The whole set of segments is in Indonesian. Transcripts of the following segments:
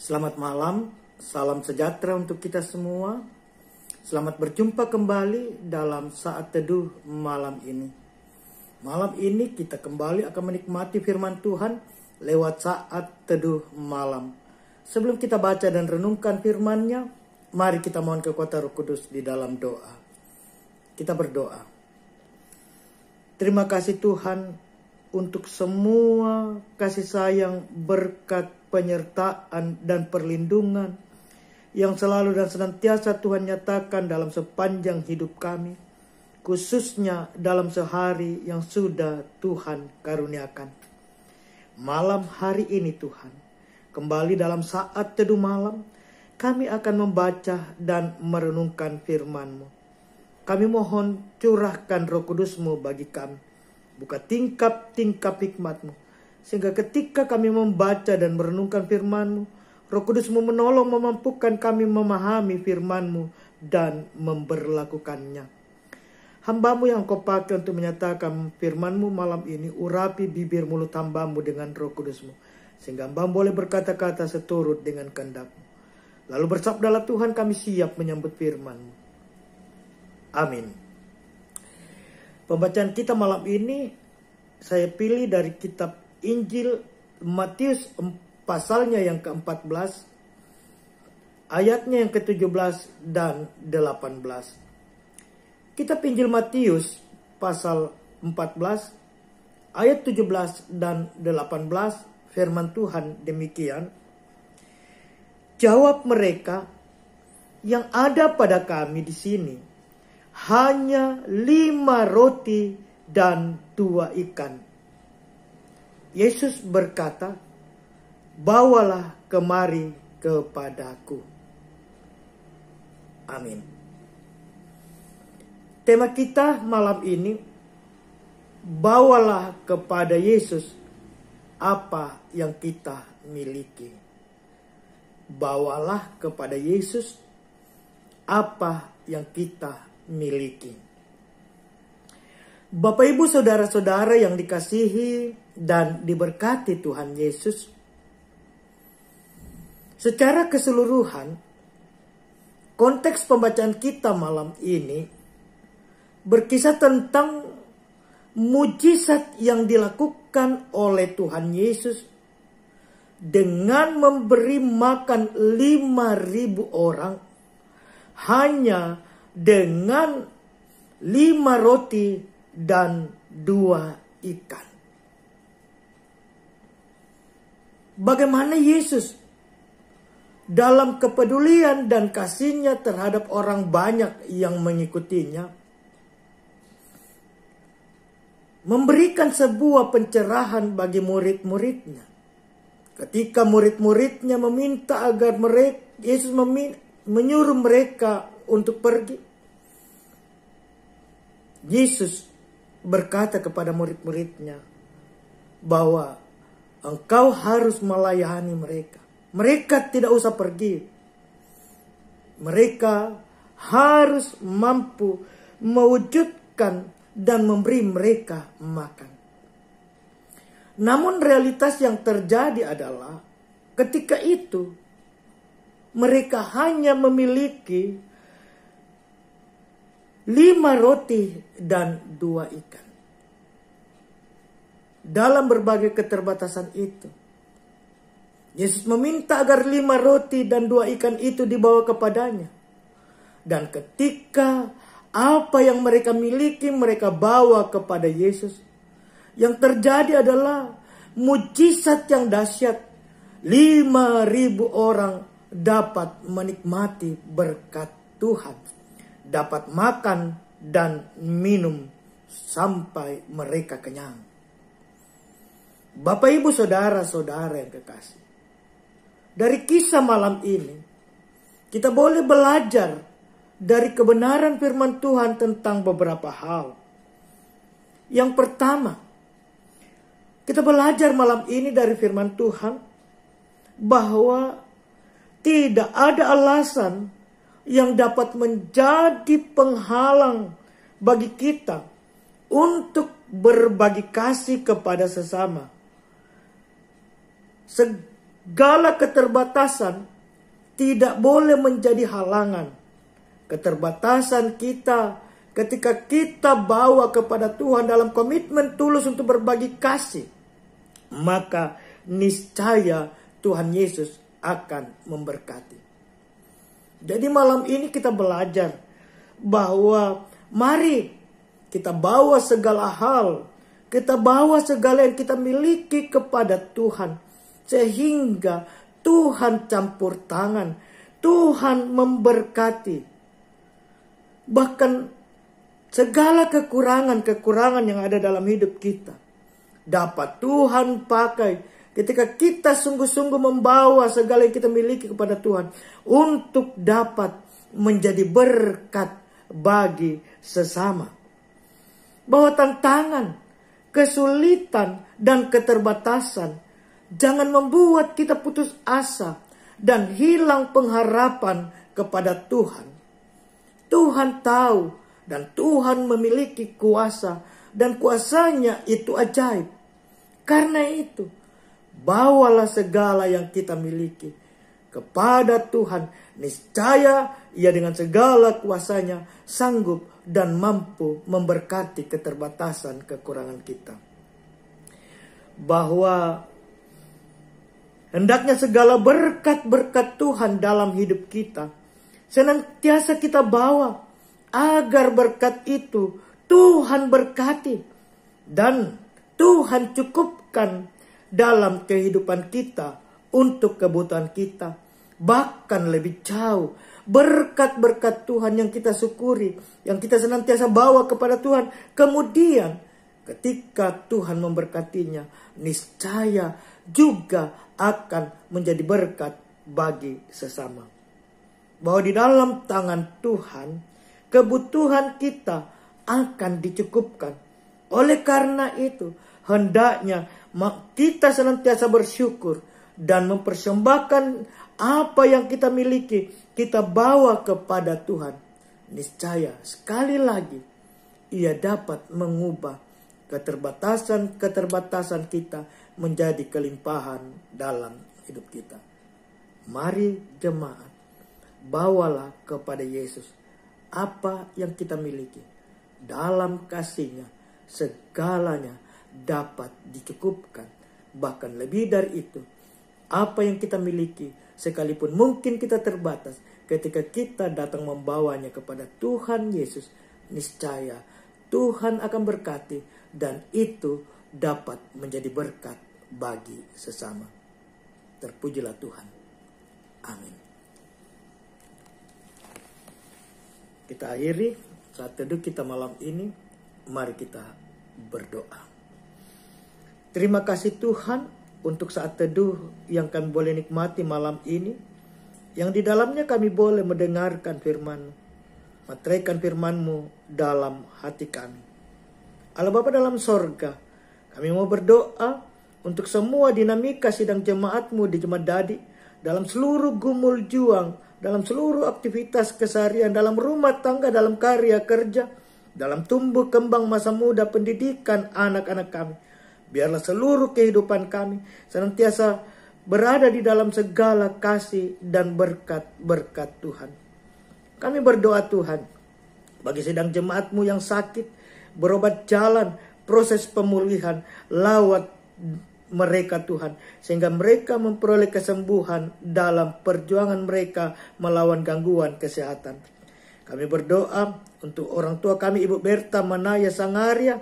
Selamat malam, salam sejahtera untuk kita semua. Selamat berjumpa kembali dalam saat teduh malam ini. Malam ini kita kembali akan menikmati firman Tuhan lewat saat teduh malam. Sebelum kita baca dan renungkan firman-Nya, mari kita mohon kekuatan Roh Kudus di dalam doa. Kita berdoa. Terima kasih Tuhan untuk semua kasih sayang, berkat, penyertaan, dan perlindungan yang selalu dan senantiasa Tuhan nyatakan dalam sepanjang hidup kami, khususnya dalam sehari yang sudah Tuhan karuniakan. Malam hari ini Tuhan, kembali dalam saat teduh malam, kami akan membaca dan merenungkan firman-Mu. Kami mohon curahkan Roh Kudus-Mu bagi kami. Buka tingkap-tingkap hikmat-Mu. Sehingga ketika kami membaca dan merenungkan firman-Mu, Roh Kudus-Mu menolong memampukan kami memahami firman-Mu dan memberlakukannya. Hamba-Mu yang Kau pakai untuk menyatakan firman-Mu malam ini, urapi bibir mulut hamba-Mu dengan Roh Kudus-Mu. Sehingga hamba boleh berkata-kata seturut dengan kehendak-Mu. Lalu bersabdalah Tuhan, kami siap menyambut firman-Mu. Amin. Pembacaan kita malam ini saya pilih dari kitab Injil Matius pasalnya yang ke-14, ayatnya yang ke-17 dan 18. Kitab Injil Matius pasal 14, ayat 17 dan 18, firman Tuhan demikian. Jawab mereka, yang ada pada kami di sini hanya 5 roti dan 2 ikan. Yesus berkata, bawalah kemari kepadaku. Amin. Tema kita malam ini, bawalah kepada Yesus apa yang kita miliki. Bawalah kepada Yesus apa yang kita miliki. Bapak Ibu saudara-saudara yang dikasihi dan diberkati Tuhan Yesus, secara keseluruhan konteks pembacaan kita malam ini berkisah tentang mujizat yang dilakukan oleh Tuhan Yesus dengan memberi makan 5.000 orang hanya dengan 5 roti dan 2 ikan. Bagaimana Yesus dalam kepedulian dan kasih-Nya terhadap orang banyak yang mengikutinya memberikan sebuah pencerahan bagi murid-muridnya. Ketika murid-muridnya meminta agar Yesus menyuruh mereka untuk pergi, Yesus berkata kepada murid-muridnya bahwa engkau harus melayani mereka. Mereka tidak usah pergi. Mereka harus mampu mewujudkan dan memberi mereka makan. Namun realitas yang terjadi adalah ketika itu mereka hanya memiliki 5 roti dan 2 ikan. Dalam berbagai keterbatasan itu, Yesus meminta agar 5 roti dan 2 ikan itu dibawa kepadanya. Dan ketika apa yang mereka miliki mereka bawa kepada Yesus, yang terjadi adalah mujizat yang dahsyat. 5.000 orang dapat menikmati berkat Tuhan, dapat makan dan minum sampai mereka kenyang. Bapak Ibu saudara-saudara yang kekasih, dari kisah malam ini kita boleh belajar dari kebenaran firman Tuhan tentang beberapa hal. Yang pertama, kita belajar malam ini dari firman Tuhan bahwa tidak ada alasan yang dapat menjadi penghalang bagi kita untuk berbagi kasih kepada sesama. segala keterbatasan tidak boleh menjadi halangan. Keterbatasan kita ketika kita bawa kepada Tuhan dalam komitmen tulus untuk berbagi kasih, maka niscaya Tuhan Yesus akan memberkati. Jadi malam ini kita belajar bahwa mari kita bawa segala hal, kita bawa segala yang kita miliki kepada Tuhan, sehingga Tuhan campur tangan, Tuhan memberkati. Bahkan segala kekurangan-kekurangan yang ada dalam hidup kita dapat Tuhan pakai ketika kita sungguh-sungguh membawa segala yang kita miliki kepada Tuhan untuk dapat menjadi berkat bagi sesama. Bahwa tantangan, kesulitan, dan keterbatasan jangan membuat kita putus asa dan hilang pengharapan kepada Tuhan. Tuhan tahu dan Tuhan memiliki kuasa, dan kuasanya itu ajaib. Karena itu, bawalah segala yang kita miliki kepada Tuhan. Niscaya Ia dengan segala kuasanya sanggup dan mampu memberkati keterbatasan kekurangan kita. Bahwa hendaknya segala berkat-berkat Tuhan dalam hidup kita senantiasa kita bawa, agar berkat itu Tuhan berkati dan Tuhan cukupkan dalam kehidupan kita untuk kebutuhan kita. Bahkan lebih jauh, berkat-berkat Tuhan yang kita syukuri, yang kita senantiasa bawa kepada Tuhan, kemudian ketika Tuhan memberkatinya, niscaya juga akan menjadi berkat bagi sesama. Bahwa di dalam tangan Tuhan, kebutuhan kita akan dicukupkan. Oleh karena itu, hendaknya kita senantiasa bersyukur dan mempersembahkan apa yang kita miliki, kita bawa kepada Tuhan. Niscaya sekali lagi Ia dapat mengubah keterbatasan-keterbatasan kita menjadi kelimpahan dalam hidup kita. Mari jemaat, bawalah kepada Yesus apa yang kita miliki. Dalam kasih-Nya segalanya dapat dicukupkan. Bahkan lebih dari itu, apa yang kita miliki, sekalipun mungkin kita terbatas, ketika kita datang membawanya kepada Tuhan Yesus, niscaya Tuhan akan berkati, dan itu dapat menjadi berkat bagi sesama. Terpujilah Tuhan. Amin. Kita akhiri saat teduh kita malam ini. Mari kita berdoa. Terima kasih Tuhan untuk saat teduh yang kami boleh nikmati malam ini, yang di dalamnya kami boleh mendengarkan firman-Mu, meteraikan firman-Mu dalam hati kami. Allah Bapa dalam sorga, kami mau berdoa untuk semua dinamika sidang jemaat-Mu di Jemaat Dadi, dalam seluruh gumul juang, dalam seluruh aktivitas keseharian, dalam rumah tangga, dalam karya kerja, dalam tumbuh kembang masa muda pendidikan anak-anak kami. Biarlah seluruh kehidupan kami senantiasa berada di dalam segala kasih dan berkat-berkat Tuhan. Kami berdoa Tuhan, bagi sedang jemaat-Mu yang sakit, berobat jalan, proses pemulihan, lawat mereka Tuhan, sehingga mereka memperoleh kesembuhan dalam perjuangan mereka melawan gangguan kesehatan. Kami berdoa untuk orang tua kami, Ibu Berta Manaya Sangaria,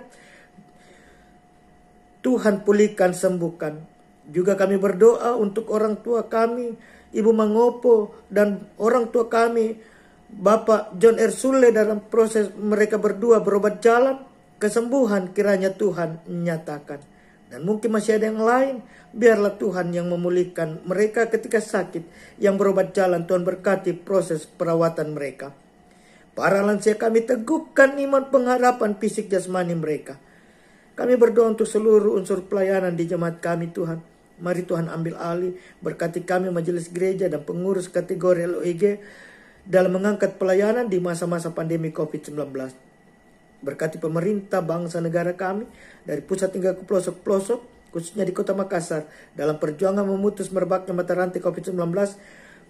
Tuhan pulihkan, sembuhkan. Juga kami berdoa untuk orang tua kami, Ibu Mangopo, dan orang tua kami, Bapak John Ersule, dalam proses mereka berdua berobat jalan, kesembuhan kiranya Tuhan nyatakan. Dan mungkin masih ada yang lain, biarlah Tuhan yang memulihkan mereka ketika sakit, yang berobat jalan. Tuhan berkati proses perawatan mereka. Para lansia kami teguhkan iman pengharapan fisik jasmani mereka. Kami berdoa untuk seluruh unsur pelayanan di jemaat kami Tuhan. Mari Tuhan ambil alih, berkati kami majelis gereja dan pengurus kategori LOEG dalam mengangkat pelayanan di masa-masa pandemi COVID-19. Berkati pemerintah, bangsa, negara kami, dari pusat hingga ke pelosok-pelosok. khususnya di Kota Makassar, dalam perjuangan memutus merebaknya mata rantai COVID-19,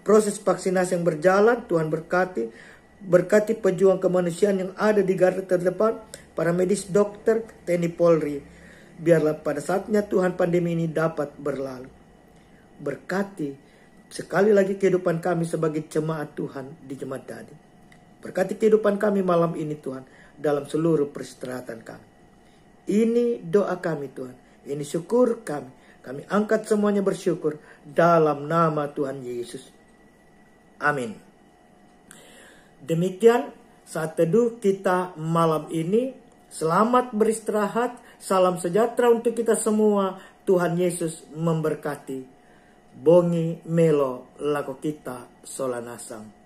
proses vaksinasi yang berjalan. Tuhan berkati pejuang kemanusiaan yang ada di garda terdepan, para medis, dokter, TNI, Polri. Biarlah pada saatnya Tuhan pandemi ini dapat berlalu. Berkati sekali lagi kehidupan kami sebagai jemaat Tuhan di Jemaat Dadi. Berkati kehidupan kami malam ini Tuhan, dalam seluruh peristirahatan kami. Ini doa kami Tuhan, ini syukur kami. Kami angkat semuanya bersyukur dalam nama Tuhan Yesus. Amin. Demikian saat teduh kita malam ini. Selamat beristirahat. Salam sejahtera untuk kita semua. Tuhan Yesus memberkati. Bongi melo lako kita solanasang.